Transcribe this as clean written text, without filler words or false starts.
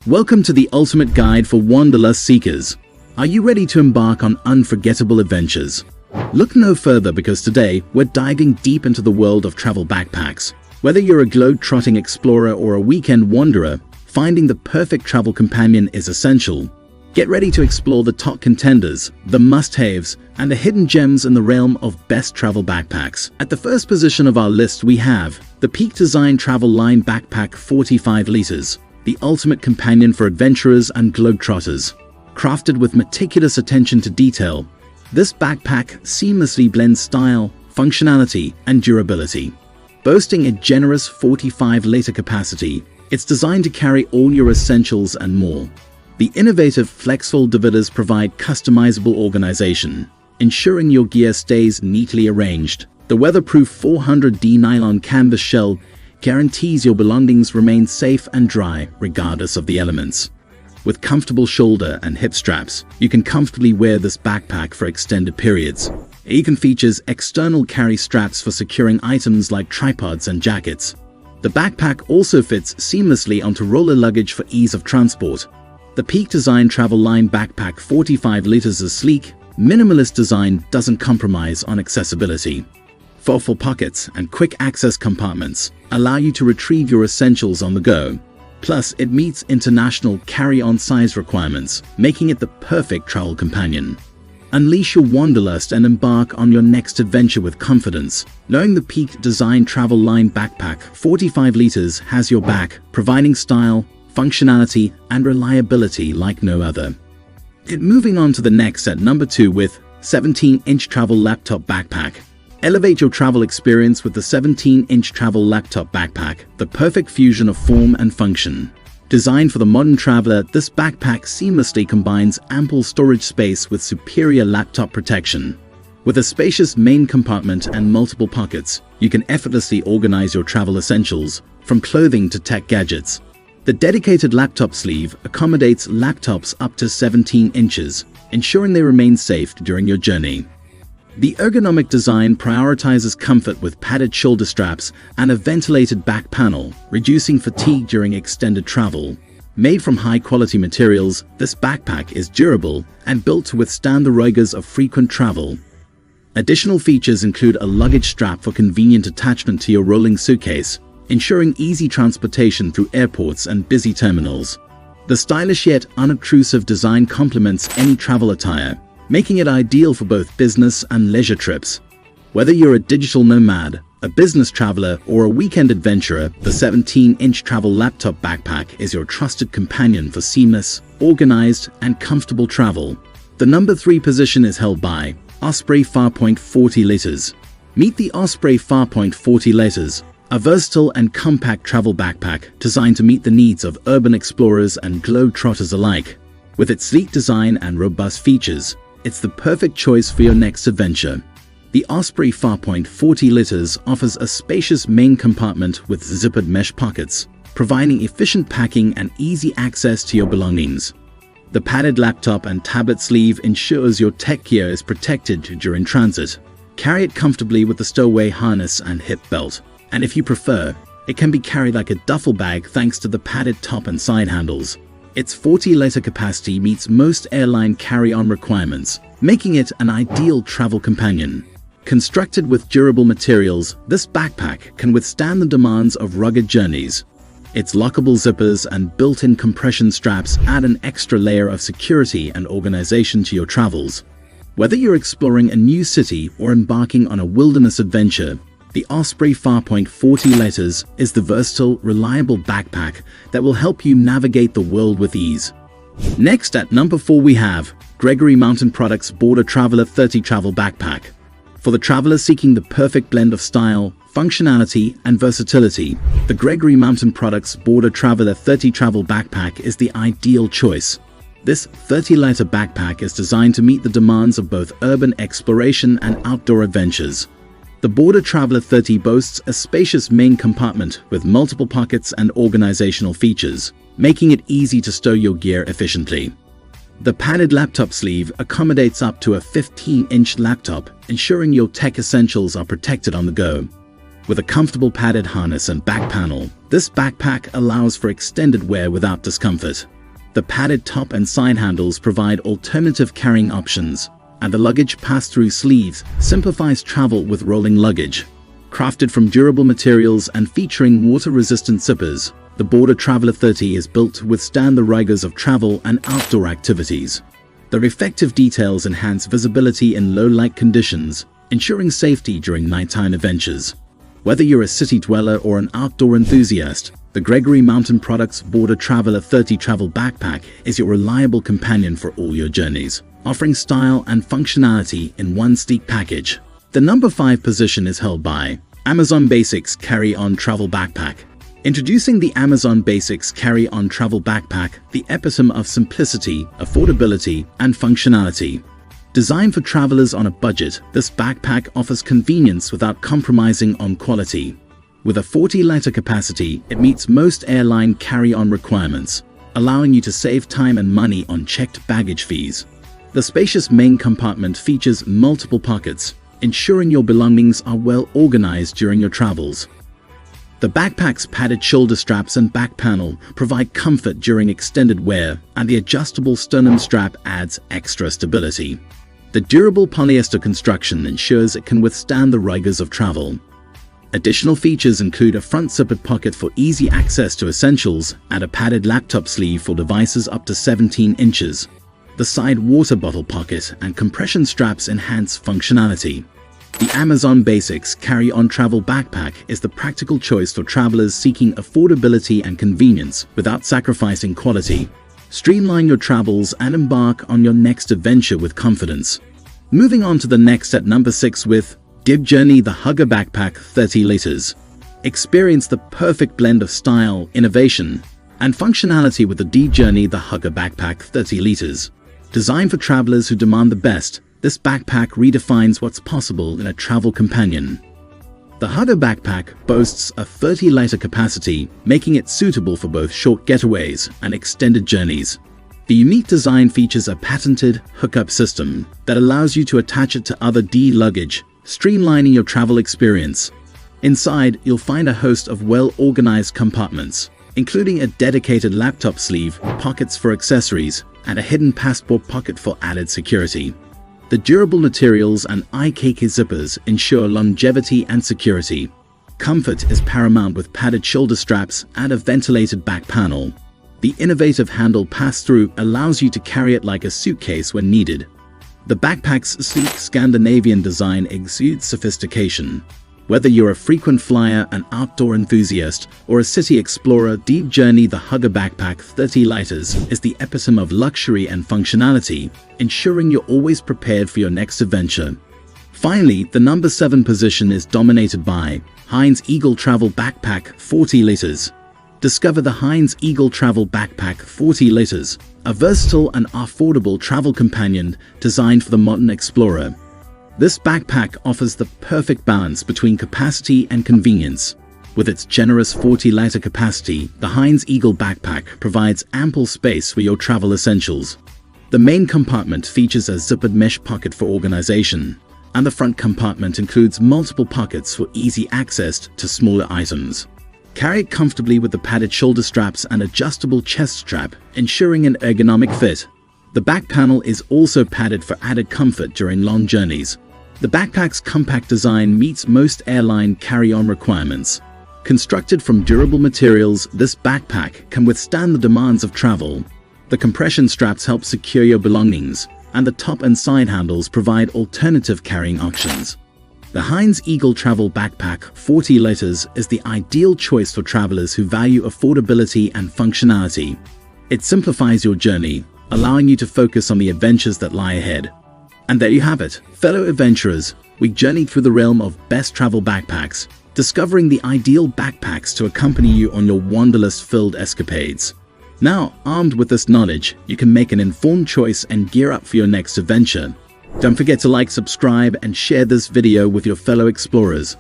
Welcome to the ultimate guide for wanderlust seekers. Are you ready to embark on unforgettable adventures? Look no further, because today we're diving deep into the world of travel backpacks. Whether you're a globe-trotting explorer or a weekend wanderer, finding the perfect travel companion is essential. Get ready to explore the top contenders, the must-haves, and the hidden gems in the realm of best travel backpacks. At the first position of our list we have the Peak Design Travel Line Backpack 45 liters, the ultimate companion for adventurers and globetrotters. Crafted with meticulous attention to detail, this backpack seamlessly blends style, functionality, and durability. Boasting a generous 45-liter capacity, it's designed to carry all your essentials and more. The innovative flexible dividers provide customizable organization, ensuring your gear stays neatly arranged. The weatherproof 400D nylon canvas shell guarantees your belongings remain safe and dry regardless of the elements. With comfortable shoulder and hip straps, you can comfortably wear this backpack for extended periods. It even features external carry straps for securing items like tripods and jackets. The backpack also fits seamlessly onto roller luggage for ease of transport. The Peak Design Travel Line Backpack 45 liters is sleek, minimalist design doesn't compromise on accessibility. Thoughtful pockets and quick access compartments allow you to retrieve your essentials on the go. Plus, it meets international carry-on size requirements, making it the perfect travel companion. Unleash your wanderlust and embark on your next adventure with confidence, knowing the Peak Design Travel Line Backpack 45 liters has your back, providing style, functionality, and reliability like no other. Moving on to the next at number 2 with 17-inch Travel Laptop Backpack. Elevate your travel experience with the 17-inch Travel Laptop Backpack, the perfect fusion of form and function. Designed for the modern traveler, this backpack seamlessly combines ample storage space with superior laptop protection. With a spacious main compartment and multiple pockets, you can effortlessly organize your travel essentials, from clothing to tech gadgets. The dedicated laptop sleeve accommodates laptops up to 17 inches, ensuring they remain safe during your journey. The ergonomic design prioritizes comfort with padded shoulder straps and a ventilated back panel, reducing fatigue during extended travel. Made from high-quality materials, this backpack is durable and built to withstand the rigors of frequent travel. Additional features include a luggage strap for convenient attachment to your rolling suitcase, ensuring easy transportation through airports and busy terminals. The stylish yet unobtrusive design complements any travel attire, making it ideal for both business and leisure trips. Whether you're a digital nomad, a business traveler, or a weekend adventurer, the 17-inch Travel Laptop Backpack is your trusted companion for seamless, organized, and comfortable travel. The number 3 position is held by Osprey Farpoint 40 liters. Meet the Osprey Farpoint 40 liters, a versatile and compact travel backpack designed to meet the needs of urban explorers and globetrotters alike. With its sleek design and robust features, it's the perfect choice for your next adventure. The Osprey Farpoint 40 liters offers a spacious main compartment with zippered mesh pockets, providing efficient packing and easy access to your belongings. The padded laptop and tablet sleeve ensures your tech gear is protected during transit. Carry it comfortably with the stowaway harness and hip belt, and if you prefer, it can be carried like a duffel bag thanks to the padded top and side handles. Its 40-liter capacity meets most airline carry-on requirements, making it an ideal travel companion. Constructed with durable materials, this backpack can withstand the demands of rugged journeys. Its lockable zippers and built-in compression straps add an extra layer of security and organization to your travels. Whether you're exploring a new city or embarking on a wilderness adventure, the Osprey Farpoint 40 liters is the versatile, reliable backpack that will help you navigate the world with ease. Next at number 4 we have Gregory Mountain Products Border Traveler 30 Travel Backpack. For the traveler seeking the perfect blend of style, functionality, and versatility, the Gregory Mountain Products Border Traveler 30 Travel Backpack is the ideal choice. This 30-liter backpack is designed to meet the demands of both urban exploration and outdoor adventures. The Border Traveler 30 boasts a spacious main compartment with multiple pockets and organizational features, making it easy to stow your gear efficiently. The padded laptop sleeve accommodates up to a 15-inch laptop, ensuring your tech essentials are protected on the go. With a comfortable padded harness and back panel, this backpack allows for extended wear without discomfort. The padded top and side handles provide alternative carrying options, and the luggage pass-through sleeves simplifies travel with rolling luggage. Crafted from durable materials and featuring water-resistant zippers, the Border Traveler 30 is built to withstand the rigors of travel and outdoor activities. The reflective details enhance visibility in low-light conditions, ensuring safety during nighttime adventures. Whether you're a city dweller or an outdoor enthusiast, the Gregory Mountain Products Border Traveler 30 Travel Backpack is your reliable companion for all your journeys, offering style and functionality in one sleek package. The number 5 position is held by Amazon Basics Carry-On Travel Backpack. Introducing the Amazon Basics Carry-On Travel Backpack, the epitome of simplicity, affordability, and functionality. Designed for travelers on a budget, this backpack offers convenience without compromising on quality. With a 40-liter capacity, it meets most airline carry-on requirements, allowing you to save time and money on checked baggage fees. The spacious main compartment features multiple pockets, ensuring your belongings are well organized during your travels. The backpack's padded shoulder straps and back panel provide comfort during extended wear, and the adjustable sternum strap adds extra stability. The durable polyester construction ensures it can withstand the rigors of travel. Additional features include a front zippered pocket for easy access to essentials and a padded laptop sleeve for devices up to 17 inches. The side water bottle pocket and compression straps enhance functionality. The Amazon Basics Carry-On Travel Backpack is the practical choice for travelers seeking affordability and convenience without sacrificing quality. Streamline your travels and embark on your next adventure with confidence. Moving on to the next at number 6 with Dib Journey the Hugger Backpack 30 liters. Experience the perfect blend of style, innovation, and functionality with the Dib Journey the Hugger Backpack 30 liters. Designed for travelers who demand the best, this backpack redefines what's possible in a travel companion. The Hugger backpack boasts a 30-liter capacity, making it suitable for both short getaways and extended journeys. The unique design features a patented hookup system that allows you to attach it to other luggage, streamlining your travel experience. Inside, you'll find a host of well-organized compartments, including a dedicated laptop sleeve, pockets for accessories, and a hidden passport pocket for added security. The durable materials and eye-catching zippers ensure longevity and security. Comfort is paramount with padded shoulder straps and a ventilated back panel. The innovative handle pass-through allows you to carry it like a suitcase when needed. The backpack's sleek Scandinavian design exudes sophistication. Whether you're a frequent flyer, an outdoor enthusiast, or a city explorer, Dib Journey the Hugger Backpack 30 liters is the epitome of luxury and functionality, ensuring you're always prepared for your next adventure. Finally, the number 7 position is dominated by Heinz Eagle Travel Backpack 40 liters. Discover the Heinz Eagle Travel Backpack 40 liters, a versatile and affordable travel companion designed for the modern explorer. This backpack offers the perfect balance between capacity and convenience. With its generous 40-liter capacity, the Heinz Eagle backpack provides ample space for your travel essentials. The main compartment features a zippered mesh pocket for organization, and the front compartment includes multiple pockets for easy access to smaller items. Carry it comfortably with the padded shoulder straps and adjustable chest strap, ensuring an ergonomic fit. The back panel is also padded for added comfort during long journeys. The backpack's compact design meets most airline carry-on requirements. Constructed from durable materials, this backpack can withstand the demands of travel. The compression straps help secure your belongings, and the top and side handles provide alternative carrying options. The Heinz Eagle Travel Backpack 40 liters is the ideal choice for travelers who value affordability and functionality. It simplifies your journey, allowing you to focus on the adventures that lie ahead. And there you have it, fellow adventurers. We journeyed through the realm of best travel backpacks, discovering the ideal backpacks to accompany you on your wanderlust-filled escapades. Now, armed with this knowledge, you can make an informed choice and gear up for your next adventure. Don't forget to like, subscribe, and share this video with your fellow explorers.